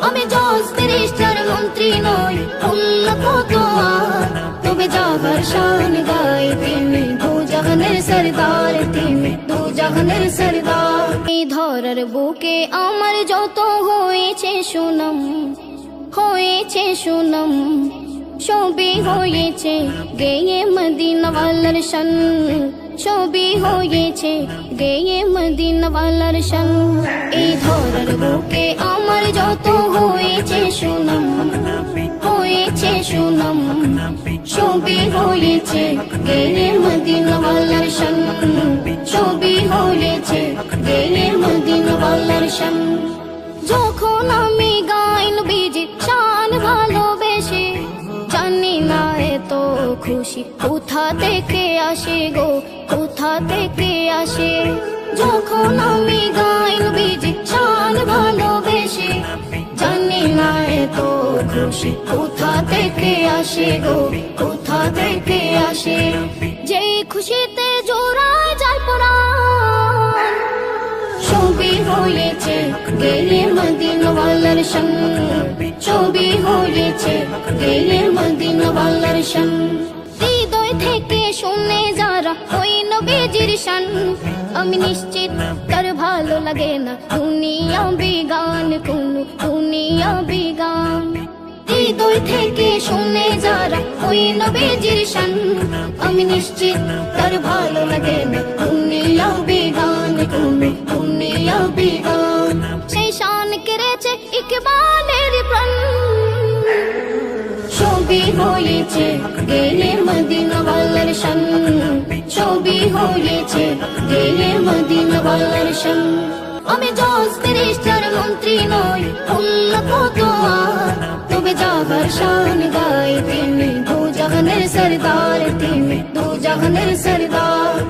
আমি জজ ব্যারিস্টার মন্ত্রী নই, উন্নত তোমার তবে যাবার শান গাই তিনি, দু জাহানের সরদার তিনি, দু জাহানের সরদার। এই ধরার বুকে আমার যত হয়েছে সুনাম, হয়েছে সুনাম, সবই হয়েছে গেয়ে মদিনা ওয়ালার শান, সবই হয়েছে গেয়ে মদিনা ওয়ালার শান। এই ধরার বুকে আমার যত হয়েছে সুনাম, হয়েছে সুনাম, সবই হয়েছে গেয়ে মদিনা ওয়ালার শান, সবই হয়েছে গেয়ে মদিনা ওয়ালার শান। যখন আমি গাই নবীজির শান ভালোবেসে, জানি না এত খুশি কোথা থেকে আসে গো, কোথা থেকে আসে। যখন আমি গাই নবীজির শান ভালোবেসে, জানি না এত খুশি কোথা থেকে আসে গো, কোথা থেকে আসে। যেই খুশিতে জোড়ায় যায় প্রাণ, সবই হয়েছে গেয়ে মদিনা ওয়ালার শান, সবই হয়েছে গেয়ে মদিনা ওয়ালার শান। হৃদয় থেকে শুনে যারা ওই নবীজির শান, আমি নিশ্চিত তার ভালো লাগে না দুনিয়া বিগান, কোন দুনিয়া বিগান। হৃদয় থেকে শুনে যারা ওই নবীজির শান, আমি নিশ্চিত তার ভালো লাগে না দুনিয়া বিগান, কোন দুনিয়া বিগান। সেই শান কেড়েছে ইকবালের প্রাণ, সবই হয়েছে গেয়ে মদিনা ওয়ালার শান, সবই হয়েছে গেয়ে মদিনা ওয়ালার শান। আমি জজ ব্যারিস্টার মন্ত্রী নই, উন্নত তোমার তবে যাবার শান গাই তিনি, দু জাহানের সরদার তিনি, দু জাহানের সরদার।